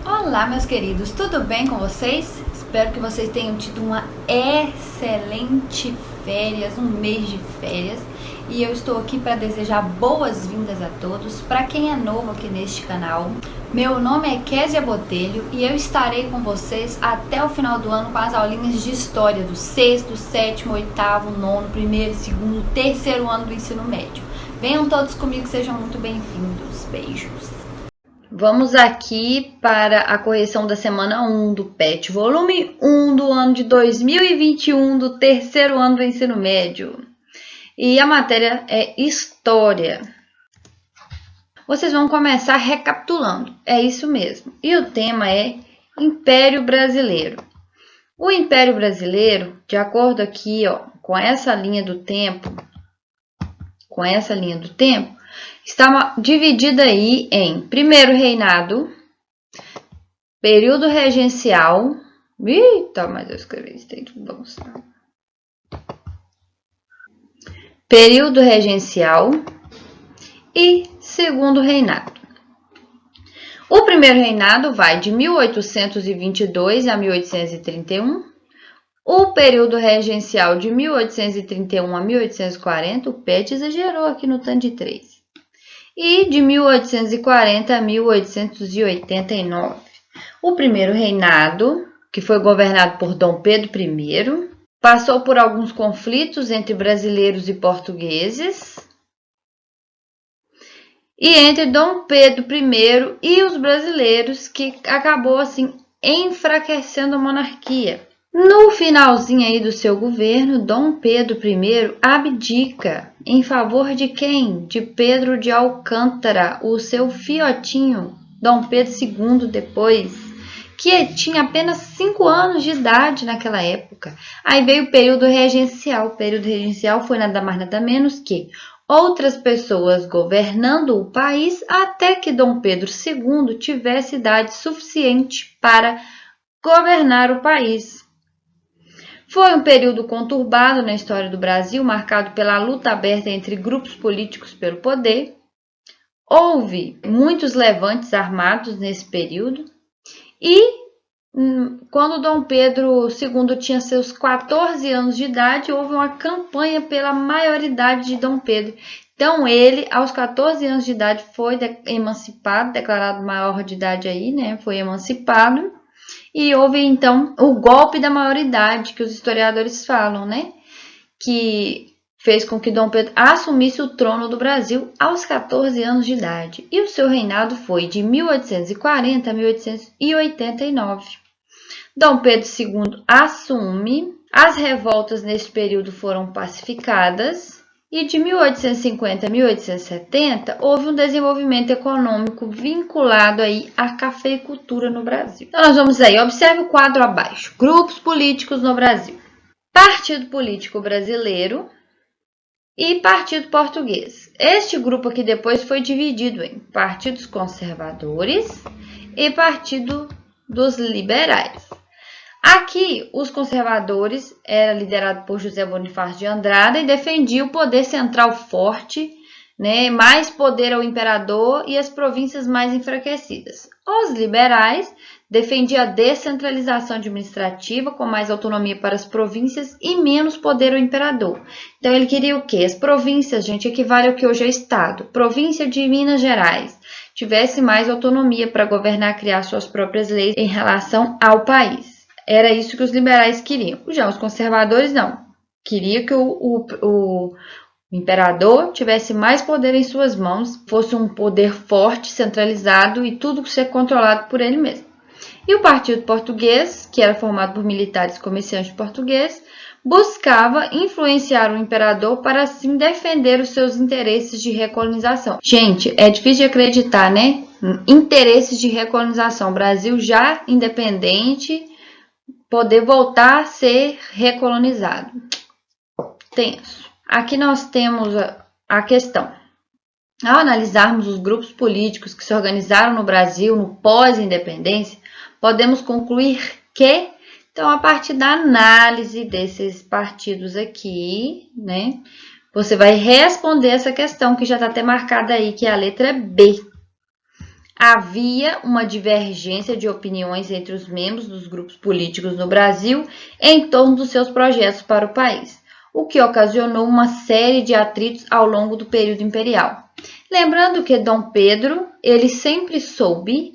Olá, meus queridos, tudo bem com vocês? Espero que vocês tenham tido uma excelente férias, um mês de férias. E eu estou aqui para desejar boas-vindas a todos. Para quem é novo aqui neste canal, meu nome é Késia Botelho e eu estarei com vocês até o final do ano com as aulinhas de história do sexto, sétimo, oitavo, nono, primeiro, segundo, terceiro ano do ensino médio. Venham todos comigo, sejam muito bem-vindos. Beijos! Vamos aqui para a correção da semana 1 do PET, volume 1 do ano de 2021, do terceiro ano do ensino médio. E a matéria é História. Vocês vão começar recapitulando, é isso mesmo. E o tema é Império Brasileiro. O Império Brasileiro, de acordo aqui, com essa linha do tempo, está dividida aí em primeiro reinado, período regencial. Eita, mas eu escrevi isso, tem tudo bagunçado. Período regencial e segundo reinado. O primeiro reinado vai de 1822 a 1831. O período regencial de 1831 a 1840, o PET exagerou aqui no tanto de 3. E de 1840 a 1889. O primeiro reinado, que foi governado por Dom Pedro I, passou por alguns conflitos entre brasileiros e portugueses, e entre Dom Pedro I e os brasileiros, que acabou assim enfraquecendo a monarquia. No finalzinho aí do seu governo, Dom Pedro I abdica em favor de quem? De Pedro de Alcântara, o seu fiotinho, Dom Pedro II depois, que tinha apenas 5 anos de idade naquela época. Aí veio o período regencial. O período regencial foi nada mais nada menos que outras pessoas governando o país até que Dom Pedro II tivesse idade suficiente para governar o país. Foi um período conturbado na história do Brasil, marcado pela luta aberta entre grupos políticos pelo poder. Houve muitos levantes armados nesse período e quando Dom Pedro II tinha seus 14 anos de idade, houve uma campanha pela maioridade de Dom Pedro. Então ele, aos 14 anos de idade, foi emancipado, declarado maior de idade aí, né? Foi emancipado. E houve, então, o golpe da maioridade, que os historiadores falam, né? Que fez com que Dom Pedro assumisse o trono do Brasil aos 14 anos de idade. E o seu reinado foi de 1840 a 1889. Dom Pedro II assume. As revoltas nesse período foram pacificadas. E de 1850 a 1870, houve um desenvolvimento econômico vinculado aí à cafeicultura no Brasil. Então, nós vamos aí, observe o quadro abaixo. Grupos políticos no Brasil. Partido Político Brasileiro e Partido Português. Este grupo aqui depois foi dividido em Partidos Conservadores e Partido dos Liberais. Aqui, os conservadores eram liderados por José Bonifácio de Andrada e defendiam o poder central forte, né, mais poder ao imperador e as províncias mais enfraquecidas. Os liberais defendiam a descentralização administrativa com mais autonomia para as províncias e menos poder ao imperador. Então, ele queria o quê? As províncias, gente, equivale ao que hoje é Estado. Província de Minas Gerais tivesse mais autonomia para governar, criar suas próprias leis em relação ao país. Era isso que os liberais queriam. Já os conservadores não. Queria que o imperador tivesse mais poder em suas mãos, fosse um poder forte, centralizado e tudo ser controlado por ele mesmo. E o Partido Português, que era formado por militares e comerciantes portugueses, buscava influenciar o imperador para assim defender os seus interesses de recolonização. Gente, é difícil de acreditar, né? Interesses de recolonização. Brasil já independente, poder voltar a ser recolonizado. Tenso. Aqui nós temos a questão. Ao analisarmos os grupos políticos que se organizaram no Brasil no pós-independência, podemos concluir que, então, a partir da análise desses partidos aqui, né, você vai responder essa questão que já está até marcada aí, que é a letra B. Havia uma divergência de opiniões entre os membros dos grupos políticos no Brasil em torno dos seus projetos para o país, o que ocasionou uma série de atritos ao longo do período imperial. Lembrando que Dom Pedro, ele sempre soube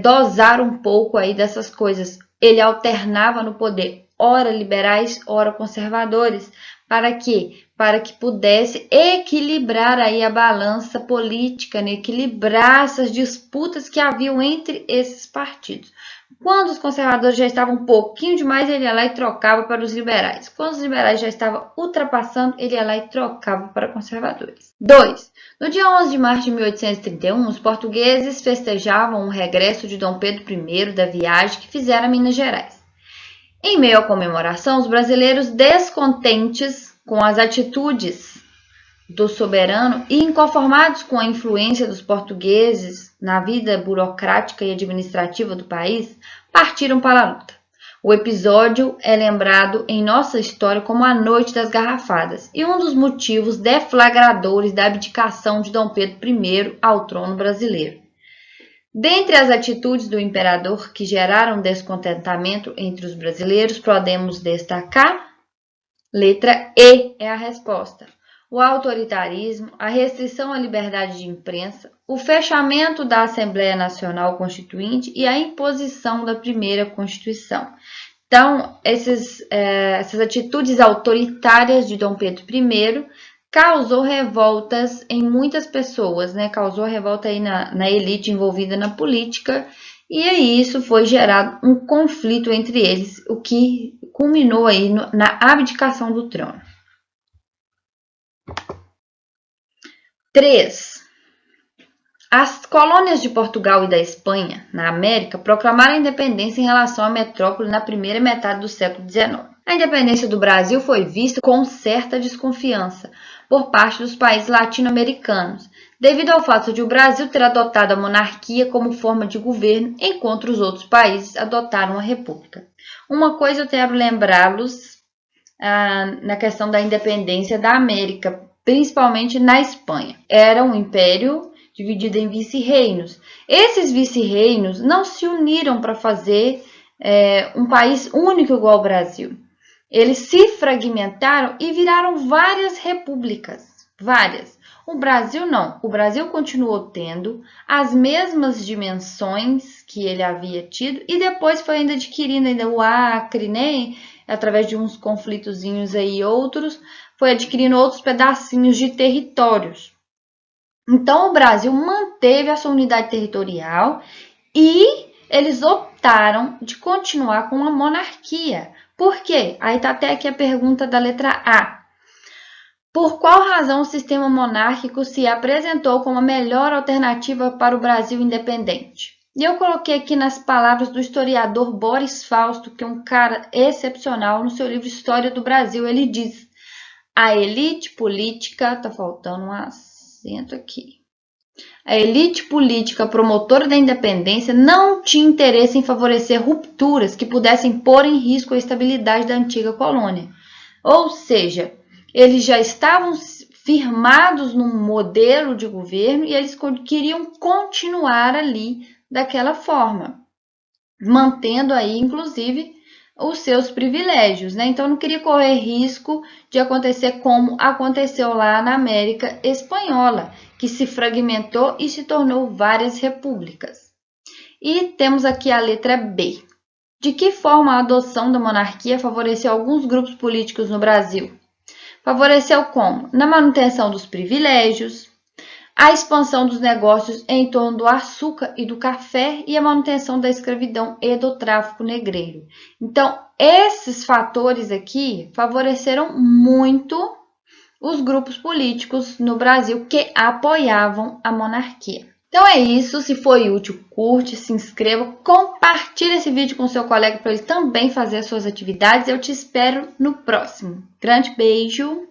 dosar um pouco aí dessas coisas. Ele alternava no poder, ora liberais, ora conservadores, para quê? Para que pudesse equilibrar aí a balança política, né? Equilibrar essas disputas que haviam entre esses partidos. Quando os conservadores já estavam um pouquinho demais, ele ia lá e trocava para os liberais. Quando os liberais já estavam ultrapassando, ele ia lá e trocava para conservadores. 2. No dia 11 de março de 1831, os portugueses festejavam o regresso de Dom Pedro I da viagem que fizeram a Minas Gerais. Em meio à comemoração, os brasileiros, descontentes com as atitudes do soberano e inconformados com a influência dos portugueses na vida burocrática e administrativa do país, partiram para a luta. O episódio é lembrado em nossa história como a Noite das Garrafadas e um dos motivos deflagradores da abdicação de Dom Pedro I ao trono brasileiro. Dentre as atitudes do imperador que geraram descontentamento entre os brasileiros, podemos destacar: letra E é a resposta. O autoritarismo, a restrição à liberdade de imprensa, o fechamento da Assembleia Nacional Constituinte e a imposição da primeira Constituição. Então, essas atitudes autoritárias de Dom Pedro I causou revoltas em muitas pessoas, né? Causou revolta aí na elite envolvida na política, e aí isso foi gerado um conflito entre eles, o que culminou aí na abdicação do trono. 3. As colônias de Portugal e da Espanha, na América, proclamaram a independência em relação à metrópole na primeira metade do século XIX. A independência do Brasil foi vista com certa desconfiança por parte dos países latino-americanos, devido ao fato de o Brasil ter adotado a monarquia como forma de governo, enquanto os outros países adotaram a república. Uma coisa eu quero lembrá-los na questão da independência da América, principalmente na Espanha. Era um império dividido em vice-reinos. Esses vice-reinos não se uniram para fazer um país único igual ao Brasil. Eles se fragmentaram e viraram várias repúblicas. Várias. O Brasil não. O Brasil continuou tendo as mesmas dimensões que ele havia tido e depois foi ainda adquirindo ainda o Acre, né? Através de uns conflitozinhos aí outros, foi adquirindo outros pedacinhos de territórios. Então, o Brasil manteve a sua unidade territorial e eles optaram de continuar com a monarquia. Por quê? Aí está até aqui a pergunta da letra A. Por qual razão o sistema monárquico se apresentou como a melhor alternativa para o Brasil independente? E eu coloquei aqui nas palavras do historiador Boris Fausto, que é um cara excepcional, no seu livro História do Brasil. Ele diz: a elite política, tá faltando um acento aqui. A elite política promotora da independência não tinha interesse em favorecer rupturas que pudessem pôr em risco a estabilidade da antiga colônia. Ou seja, eles já estavam firmados num modelo de governo e eles queriam continuar ali daquela forma, mantendo aí, inclusive, os seus privilégios, né? Então, não queria correr risco de acontecer como aconteceu lá na América Espanhola, que se fragmentou e se tornou várias repúblicas. E temos aqui a letra B. De que forma a adoção da monarquia favoreceu alguns grupos políticos no Brasil? Favoreceu como? Na manutenção dos privilégios, a expansão dos negócios em torno do açúcar e do café e a manutenção da escravidão e do tráfico negreiro. Então, esses fatores aqui favoreceram muito os grupos políticos no Brasil que apoiavam a monarquia. Então é isso, se foi útil, curte, se inscreva, compartilhe esse vídeo com seu colega para ele também fazer as suas atividades. Eu te espero no próximo. Grande beijo!